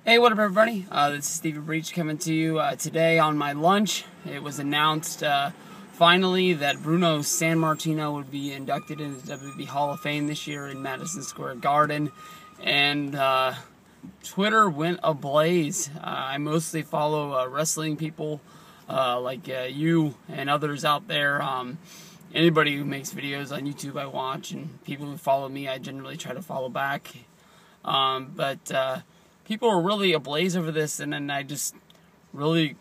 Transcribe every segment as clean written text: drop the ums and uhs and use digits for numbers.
Hey, what up, everybody? This is Stevie Breach coming to you today on my lunch. It was announced finally that Bruno Sammartino would be inducted into the WWE Hall of Fame this year in Madison Square Garden, and Twitter went ablaze. I mostly follow wrestling people like you and others out there. Anybody who makes videos on YouTube I watch, and people who follow me I generally try to follow back. People are really ablaze over this, and then I just really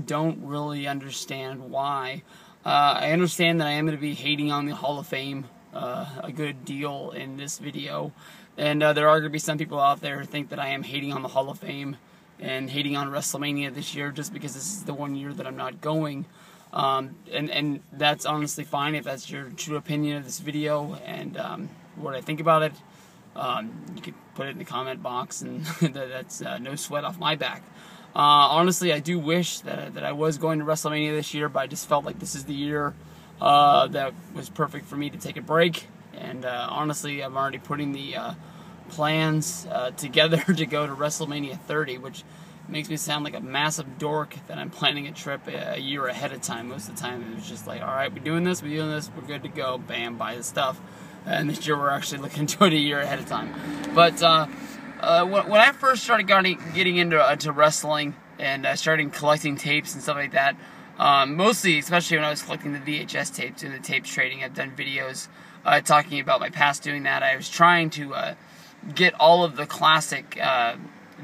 don't really understand why. I understand that I am going to be hating on the Hall of Fame a good deal in this video, and there are going to be some people out there who think that I am hating on the Hall of Fame and hating on WrestleMania this year just because this is the one year that I'm not going. And that's honestly fine if that's your true opinion of this video and what I think about it. You could put it in the comment box, and that's no sweat off my back. Honestly, I do wish that I was going to WrestleMania this year, but I just felt like this is the year that was perfect for me to take a break. And honestly, I'm already putting the plans together to go to WrestleMania 30, which makes me sound like a massive dork that I'm planning a trip a year ahead of time. Most of the time, it was just like, all right, we're doing this, we're good to go, bam, buy the stuff. And this year we're actually looking to it a year ahead of time. But when I first started getting into wrestling and started collecting tapes and stuff like that, mostly, especially when I was collecting the VHS tapes and the tapes trading, I've done videos talking about my past doing that. I was trying to get all of the classic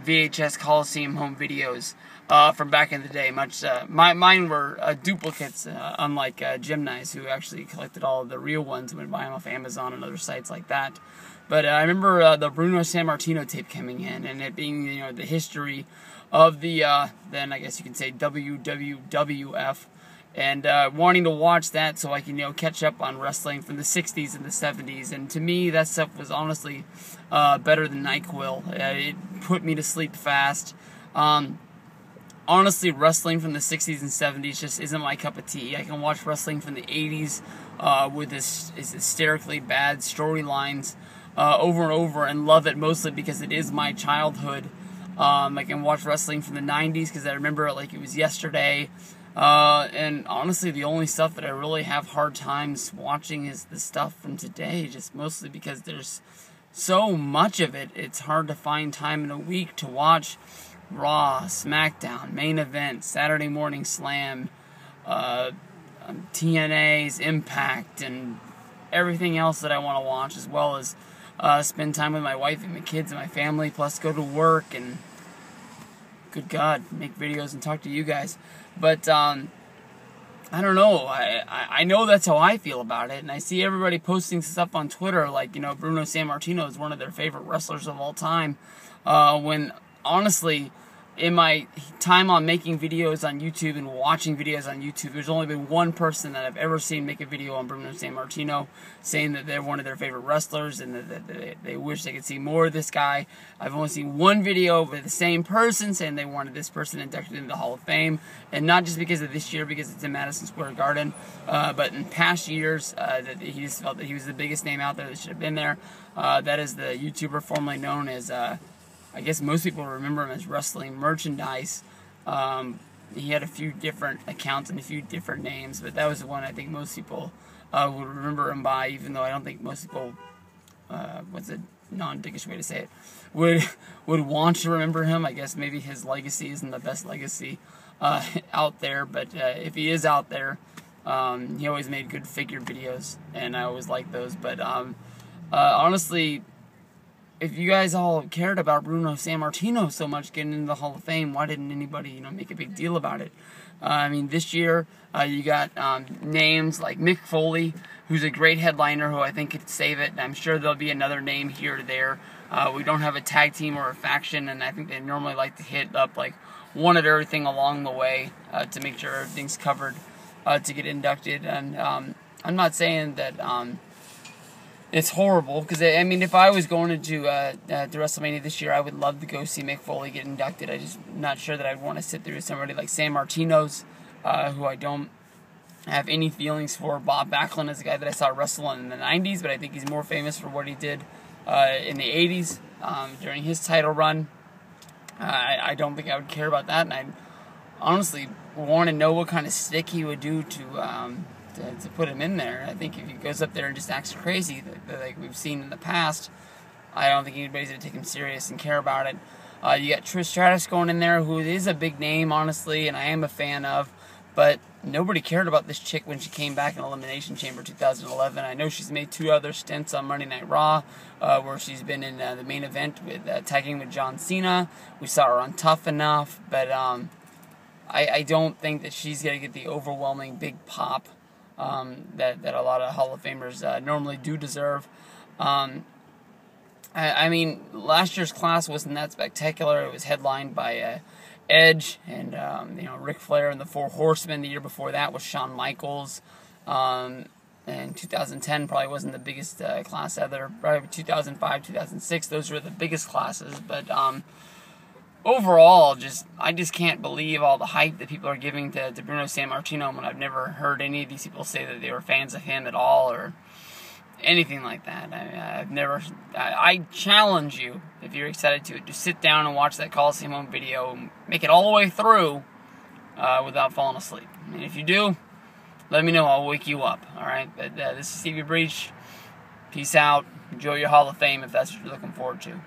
VHS Coliseum home videos from back in the day. Mine were duplicates, unlike Jim Nice, who actually collected all of the real ones and would buy them off Amazon and other sites like that. But I remember the Bruno Sammartino tape coming in, and it being the history of the then I guess you can say WWF, and wanting to watch that so I can catch up on wrestling from the 60s and the 70s. And to me, that stuff was honestly better than NyQuil. It put me to sleep fast. Honestly, wrestling from the 60s and 70s just isn't my cup of tea. I can watch wrestling from the 80s with this hysterically bad storylines over and over and love it, mostly because it is my childhood. I can watch wrestling from the 90s because I remember it like it was yesterday. And honestly, the only stuff that I really have hard times watching is the stuff from today, just mostly because there's so much of it. It's hard to find time in a week to watch Raw, SmackDown, Main Event, Saturday Morning Slam, TNA's Impact, and everything else that I want to watch, as well as spend time with my wife and my kids and my family, plus go to work and, good God, make videos and talk to you guys. But I don't know. I know that's how I feel about it, and I see everybody posting stuff on Twitter like Bruno Sammartino is one of their favorite wrestlers of all time, when honestly, in my time on making videos on YouTube and watching videos on YouTube, there's only been one person that I've ever seen make a video on Bruno Sammartino saying that they're one of their favorite wrestlers and that they wish they could see more of this guy. I've only seen one video with the same person saying they wanted this person inducted into the Hall of Fame, and not just because of this year, because it's in Madison Square Garden, but in past years, that he just felt that he was the biggest name out there that should have been there. That is the YouTuber formerly known as I guess most people remember him as Wrestling Merchandise. He had a few different accounts and a few different names, but that was the one I think most people would remember him by, even though I don't think most people, what's a non-dickish way to say it, would want to remember him. I guess maybe his legacy isn't the best legacy out there, but if he is out there, he always made good figure videos, and I always liked those. But honestly, if you guys all cared about Bruno Sammartino so much getting into the Hall of Fame, why didn't anybody, make a big deal about it? I mean, this year, you got names like Mick Foley, who's a great headliner who I think could save it, and I'm sure there'll be another name here or there. We don't have a tag team or a faction, and I think they normally like to hit up like one of everything along the way to make sure everything's covered to get inducted. And I'm not saying that it's horrible, because I mean, if I was going into the WrestleMania this year, I would love to go see Mick Foley get inducted. I'm just not sure that I'd want to sit through somebody like Sammartino's, who I don't have any feelings for. Bob Backlund is a guy that I saw wrestle in the 90s, but I think he's more famous for what he did in the 80s during his title run. I don't think I would care about that, and I honestly want to know what kind of stick he would do to put him in there. I think if he goes up there and just acts crazy, like we've seen in the past, I don't think anybody's going to take him serious and care about it. You got Trish Stratus going in there, who is a big name, honestly, and I am a fan of, but nobody cared about this chick when she came back in Elimination Chamber 2011. I know she's made 2 other stints on Monday Night Raw, where she's been in the main event with tagging with John Cena. We saw her on Tough Enough, but I don't think that she's going to get the overwhelming big pop that a lot of Hall of Famers normally do deserve. I mean, last year's class wasn't that spectacular. It was headlined by Edge and Ric Flair and the Four Horsemen. The year before that was Shawn Michaels. And 2010 probably wasn't the biggest class either. Probably 2005, 2006, those were the biggest classes. But overall, I just can't believe all the hype that people are giving to Bruno Sammartino when I've never heard any of these people say that they were fans of him at all or anything like that. I challenge you, if you're excited to sit down and watch that Coliseum home video and make it all the way through without falling asleep. And if you do, let me know. I'll wake you up. All right. But this is Stevie Breach. Peace out. Enjoy your Hall of Fame if that's what you're looking forward to.